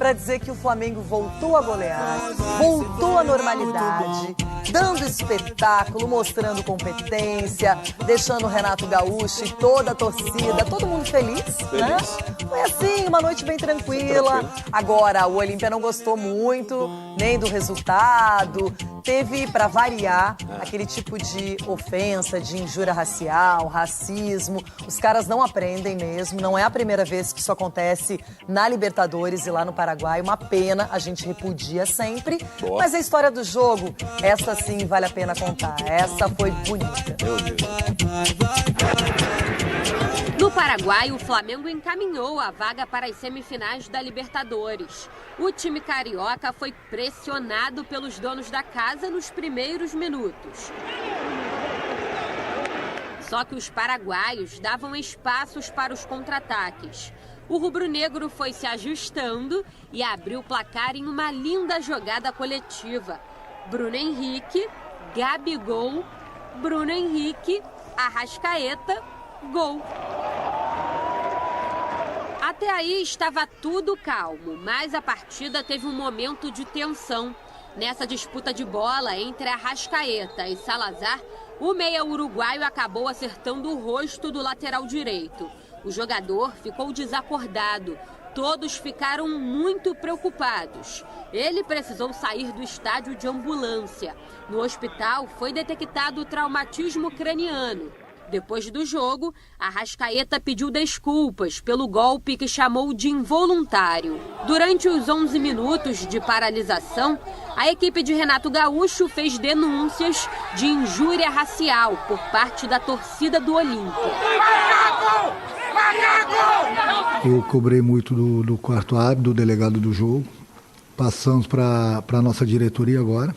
para dizer que o Flamengo voltou a golear, voltou à normalidade, dando espetáculo, mostrando competência, deixando o Renato Gaúcho e toda a torcida, todo mundo feliz, né? Foi assim, uma noite bem tranquila. Agora, o Olímpia não gostou muito, nem do resultado. Teve, para variar, aquele tipo de ofensa, de injúria racial, racismo. Os caras não aprendem mesmo. Não é a primeira vez que isso acontece na Libertadores e lá no Paraguai. Uma pena, a gente repudia sempre. Boa. Mas a história do jogo, essa sim vale a pena contar. Essa foi bonita. Meu Deus. No Paraguai, o Flamengo encaminhou a vaga para as semifinais da Libertadores. O time carioca foi pressionado pelos donos da casa nos primeiros minutos. Só que os paraguaios davam espaços para os contra-ataques. O rubro-negro foi se ajustando e abriu o placar em uma linda jogada coletiva. Bruno Henrique, Gabigol, Bruno Henrique, Arrascaeta, gol. Até aí estava tudo calmo, mas a partida teve um momento de tensão. Nessa disputa de bola entre Arrascaeta e Salazar, o meia uruguaio acabou acertando o rosto do lateral direito. O jogador ficou desacordado. Todos ficaram muito preocupados. Ele precisou sair do estádio de ambulância. No hospital foi detectado traumatismo craniano. Depois do jogo, Arrascaeta pediu desculpas pelo golpe que chamou de involuntário. Durante os 11 minutos de paralisação, a equipe de Renato Gaúcho fez denúncias de injúria racial por parte da torcida do Olímpia. Eu cobrei muito do quarto árbitro, do delegado do jogo. Passamos para a nossa diretoria agora.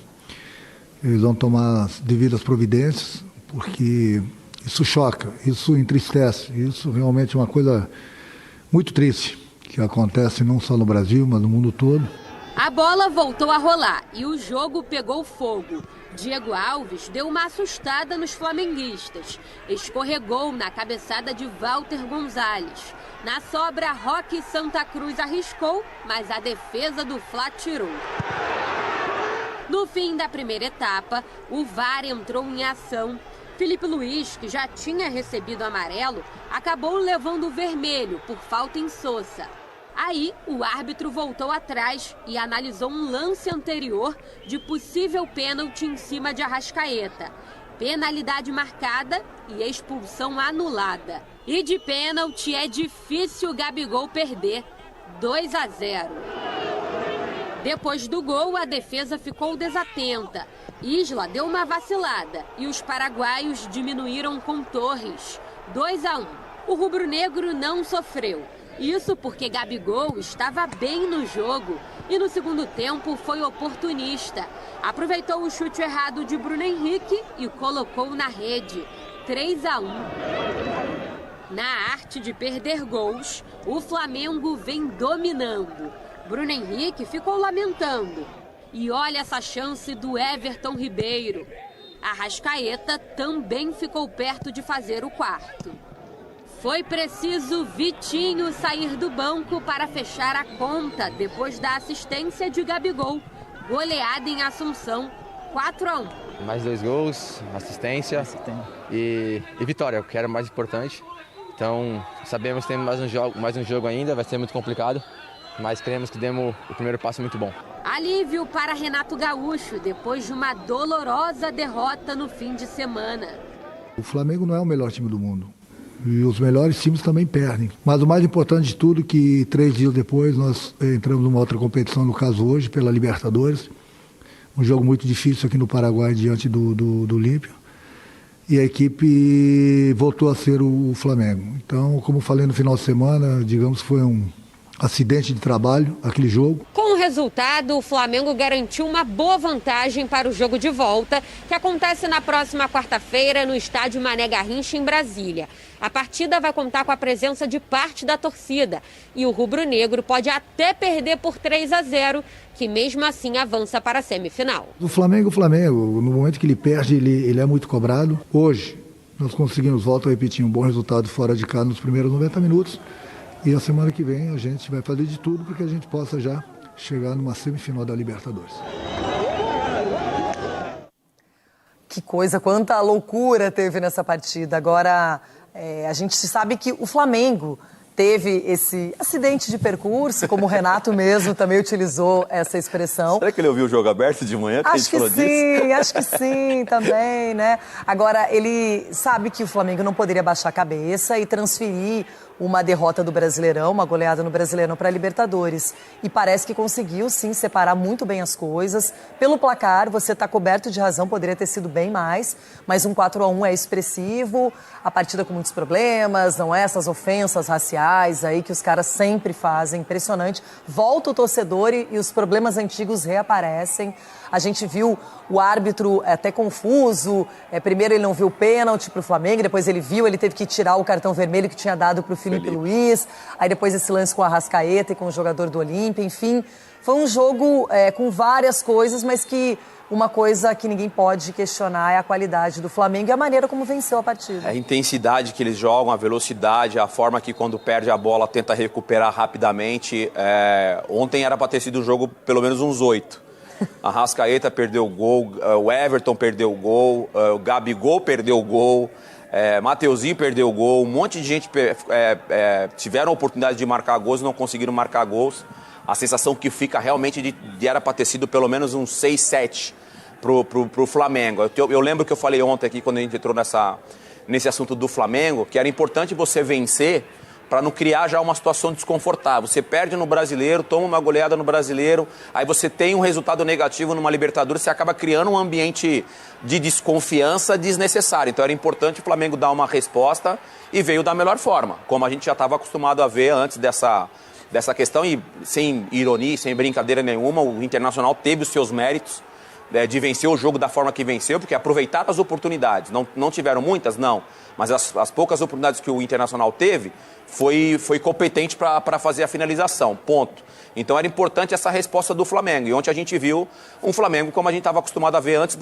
Eles vão tomar as devidas providências, porque isso choca, isso entristece, isso realmente é uma coisa muito triste, que acontece não só no Brasil, mas no mundo todo. A bola voltou a rolar e o jogo pegou fogo. Diego Alves deu uma assustada nos flamenguistas. Escorregou na cabeçada de Walter Gonzalez. Na sobra, Roque Santa Cruz arriscou, mas a defesa do Fla tirou. No fim da primeira etapa, o VAR entrou em ação. Felipe Luiz, que já tinha recebido amarelo, acabou levando o vermelho por falta em Sosa. Aí, o árbitro voltou atrás e analisou um lance anterior de possível pênalti em cima de Arrascaeta. Penalidade marcada e expulsão anulada. E de pênalti é difícil o Gabigol perder. 2-0. Depois do gol, a defesa ficou desatenta. Isla deu uma vacilada e os paraguaios diminuíram com Torres. 2-1. O rubro-negro não sofreu. Isso porque Gabigol estava bem no jogo e no segundo tempo foi oportunista. Aproveitou o chute errado de Bruno Henrique e colocou na rede. 3-1. Na arte de perder gols, o Flamengo vem dominando. Bruno Henrique ficou lamentando. E olha essa chance do Everton Ribeiro. Arrascaeta também ficou perto de fazer o quarto. Foi preciso Vitinho sair do banco para fechar a conta depois da assistência de Gabigol. Goleada em Assunção, 4-1. Mais 2 gols, assistência e vitória, que era o mais importante. Então, sabemos que temos mais um jogo ainda, vai ser muito complicado, mas queremos que demos o primeiro passo muito bom. Alívio para Renato Gaúcho, depois de uma dolorosa derrota no fim de semana. O Flamengo não é o melhor time do mundo. E os melhores times também perdem. Mas o mais importante de tudo é que 3 dias depois nós entramos numa outra competição, no caso hoje, pela Libertadores. Um jogo muito difícil aqui no Paraguai, diante do Olímpia. E a equipe voltou a ser o Flamengo. Então, como falei no final de semana, digamos que foi um acidente de trabalho, aquele jogo. Com o resultado, o Flamengo garantiu uma boa vantagem para o jogo de volta, que acontece na próxima quarta-feira no estádio Mané Garrincha, em Brasília. A partida vai contar com a presença de parte da torcida e o rubro-negro pode até perder por 3-0, que mesmo assim avança para a semifinal. O Flamengo, no momento que ele perde, ele é muito cobrado. Hoje, nós conseguimos, volto a repetir, um bom resultado fora de casa nos primeiros 90 minutos. E a semana que vem a gente vai fazer de tudo para que a gente possa já chegar numa semifinal da Libertadores. Que coisa, quanta loucura teve nessa partida. Agora, a gente sabe que o Flamengo teve esse acidente de percurso, como o Renato mesmo também utilizou essa expressão. Será que ele ouviu o jogo aberto de manhã? Acho que sim, também, né? Agora, ele sabe que o Flamengo não poderia baixar a cabeça e transferir uma derrota do Brasileirão, uma goleada no Brasileirão para a Libertadores. E parece que conseguiu, sim, separar muito bem as coisas. Pelo placar, você está coberto de razão, poderia ter sido bem mais, mas um 4-1 é expressivo, a partida com muitos problemas, não é? Essas ofensas raciais aí que os caras sempre fazem, impressionante. Volta o torcedor e os problemas antigos reaparecem. A gente viu o árbitro até confuso, primeiro ele não viu o pênalti para o Flamengo, depois ele viu, ele teve que tirar o cartão vermelho que tinha dado para o Felipe Luiz, aí depois esse lance com a Arrascaeta e com o jogador do Olímpia, enfim, foi um jogo com várias coisas, mas que uma coisa que ninguém pode questionar é a qualidade do Flamengo e a maneira como venceu a partida. A intensidade que eles jogam, a velocidade, a forma que quando perde a bola tenta recuperar rapidamente. Ontem era para ter sido um jogo pelo menos uns 8. A Arrascaeta perdeu o gol, o Everton perdeu o gol, o Gabigol perdeu o gol, Mateuzinho perdeu o gol, um monte de gente tiveram a oportunidade de marcar gols e não conseguiram marcar gols. A sensação que fica realmente de era para ter sido pelo menos uns 6, 7 pro Flamengo. Eu lembro que eu falei ontem aqui, quando a gente entrou nesse assunto do Flamengo, que era importante você vencer para não criar já uma situação desconfortável. Você perde no Brasileiro, toma uma goleada no Brasileiro, aí você tem um resultado negativo numa Libertadores, você acaba criando um ambiente de desconfiança desnecessário. Então era importante o Flamengo dar uma resposta e veio da melhor forma, como a gente já estava acostumado a ver antes dessa questão. E sem ironia, sem brincadeira nenhuma, o Internacional teve os seus méritos de vencer o jogo da forma que venceu, porque aproveitaram as oportunidades. Não tiveram muitas? Não. Mas as poucas oportunidades que o Internacional teve, foi competente para fazer a finalização, ponto. Então era importante essa resposta do Flamengo. E ontem a gente viu um Flamengo como a gente estava acostumado a ver antes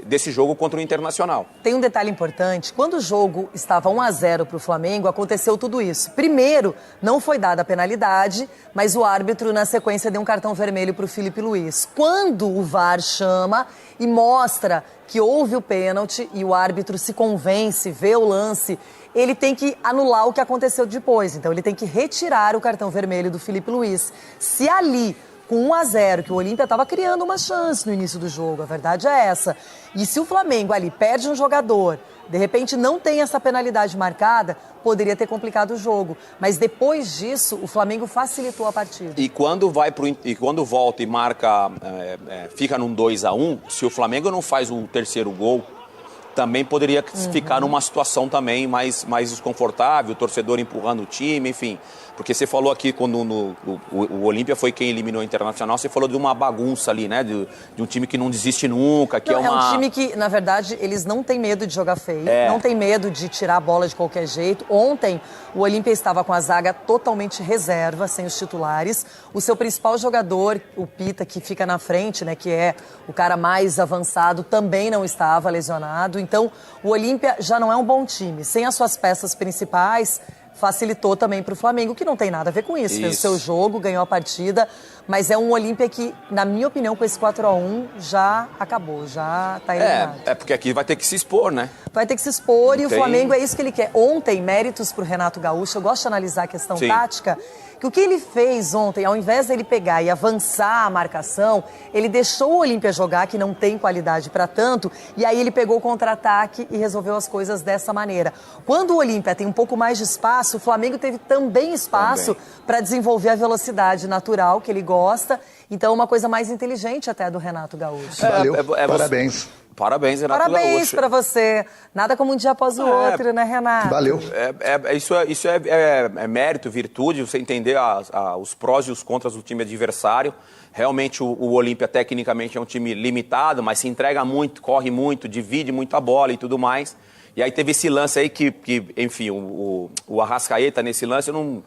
desse jogo contra o Internacional. Tem um detalhe importante, quando o jogo estava 1-0 para o Flamengo, aconteceu tudo isso. Primeiro, não foi dada a penalidade, mas o árbitro na sequência deu um cartão vermelho para o Felipe Luiz. Quando o VAR chama e mostra que houve o pênalti e o árbitro se convence, vê o lance, ele tem que anular o que aconteceu depois. Então ele tem que retirar o cartão vermelho do Felipe Luiz. Se ali, com 1-0, que o Olímpia estava criando uma chance no início do jogo, a verdade é essa. E se o Flamengo ali perde um jogador, de repente não tem essa penalidade marcada, poderia ter complicado o jogo. Mas depois disso, o Flamengo facilitou a partida. E quando volta e marca, fica num 2-1, se o Flamengo não faz o terceiro gol, também poderia ficar numa situação também mais desconfortável, o torcedor empurrando o time, enfim. Porque você falou aqui, quando o Olímpia foi quem eliminou o Internacional, você falou de uma bagunça ali, né? De um time que não desiste nunca, que é um time que, na verdade, eles não têm medo de jogar feio, não tem medo de tirar a bola de qualquer jeito. Ontem, o Olímpia estava com a zaga totalmente reserva, sem os titulares. O seu principal jogador, o Pita, que fica na frente, né? Que é o cara mais avançado, também não estava lesionado. Então, o Olímpia já não é um bom time. Sem as suas peças principais, facilitou também para o Flamengo, que não tem nada a ver com isso. Fez o seu jogo, ganhou a partida, mas é um Olímpia que, na minha opinião, com esse 4-1, já acabou, já está eliminado. Porque aqui vai ter que se expor, né? Vai ter que se expor e o Flamengo é isso que ele quer. Ontem, méritos para o Renato Gaúcho, eu gosto de analisar a questão tática, que o que ele fez ontem, ao invés dele pegar e avançar a marcação, ele deixou o Olímpia jogar, que não tem qualidade para tanto, e aí ele pegou o contra-ataque e resolveu as coisas dessa maneira. Quando o Olímpia tem um pouco mais de espaço, o Flamengo teve também espaço para desenvolver a velocidade natural que ele gosta. Então, uma coisa mais inteligente até do Renato Gaúcho. Valeu, parabéns. Parabéns, Renato Gaúcho. Parabéns para você. Nada como um dia após o outro, né, Renato? Valeu. Isso é mérito, virtude, você entender os prós e os contras do time adversário. Realmente o Olímpia tecnicamente é um time limitado, mas se entrega muito, corre muito, divide muita bola e tudo mais. E aí teve esse lance aí que enfim, o Arrascaeta nesse lance, eu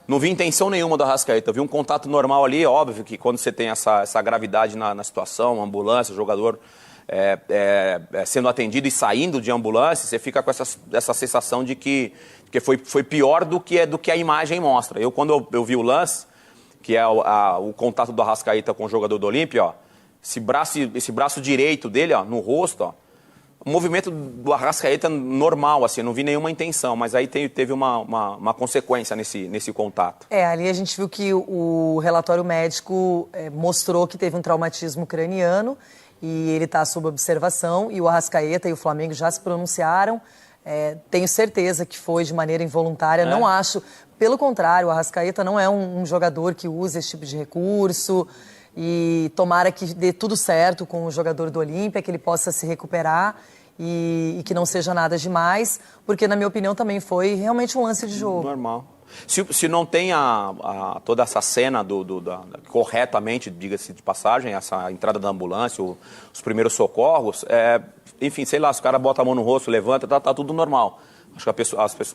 não vi intenção nenhuma do Arrascaeta. Eu vi um contato normal ali, óbvio que quando você tem essa gravidade na situação, ambulância, jogador sendo atendido e saindo de ambulância, você fica com essa sensação de que foi pior do que a imagem mostra. Quando eu vi o lance, que é o contato do Arrascaeta com o jogador do Olímpia, ó, esse braço direito dele, ó, no rosto, ó, o movimento do Arrascaeta normal, assim, não vi nenhuma intenção, mas aí teve uma consequência nesse contato. Ali a gente viu que o relatório médico mostrou que teve um traumatismo craniano e ele está sob observação, e o Arrascaeta e o Flamengo já se pronunciaram. Tenho certeza que foi de maneira involuntária, não acho. Pelo contrário, o Arrascaeta não é um jogador que usa esse tipo de recurso, e tomara que dê tudo certo com o jogador do Olímpia, que ele possa se recuperar e que não seja nada demais, porque na minha opinião também foi realmente um lance de jogo. Normal. Se não tem toda essa cena corretamente, diga-se de passagem, essa entrada da ambulância, os primeiros socorros, enfim, sei lá, se o cara bota a mão no rosto, levanta, tá tudo normal. Acho que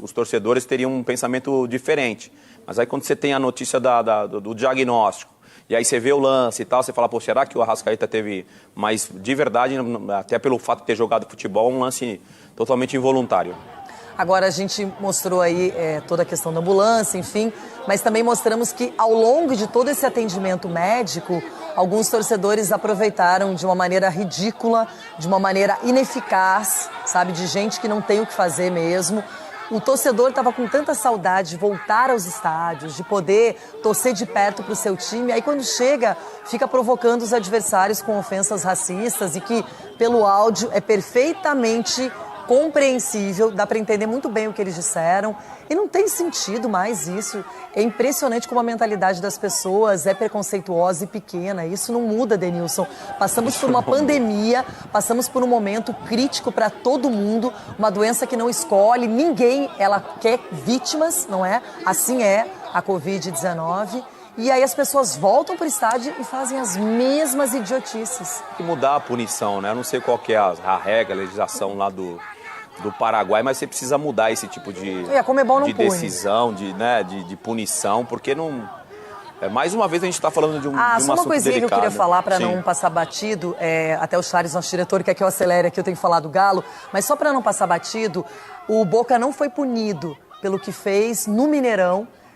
os torcedores teriam um pensamento diferente. Mas aí quando você tem a notícia do diagnóstico, e aí você vê o lance e tal, você fala, pô, será que o Arrascaeta teve... Mas de verdade, até pelo fato de ter jogado futebol, um lance totalmente involuntário. Agora a gente mostrou aí toda a questão da ambulância, enfim, mas também mostramos que ao longo de todo esse atendimento médico, alguns torcedores aproveitaram de uma maneira ridícula, de uma maneira ineficaz, sabe, de gente que não tem o que fazer mesmo. O torcedor estava com tanta saudade de voltar aos estádios, de poder torcer de perto para o seu time. Aí quando chega, fica provocando os adversários com ofensas racistas e que pelo áudio é perfeitamente compreensível, dá para entender muito bem o que eles disseram e não tem sentido mais isso. É impressionante como a mentalidade das pessoas é preconceituosa e pequena. Isso não muda, Denilson. Passamos por uma pandemia, passamos por um momento crítico para todo mundo, uma doença que não escolhe ninguém, ela quer vítimas, não é? Assim é a Covid-19. E aí as pessoas voltam para o estádio e fazem as mesmas idiotices. Tem que mudar a punição, né? Eu não sei qual que é a regra, a legislação lá do Paraguai, mas você precisa mudar esse tipo de decisão, de punição, porque não... mais uma vez a gente está falando de um assunto só uma coisinha delicado. Que eu queria falar para não passar batido, até o Charles, nosso diretor, quer que eu acelere aqui, eu tenho que falar do Galo, mas só para não passar batido, o Boca não foi punido pelo que fez no Mineirão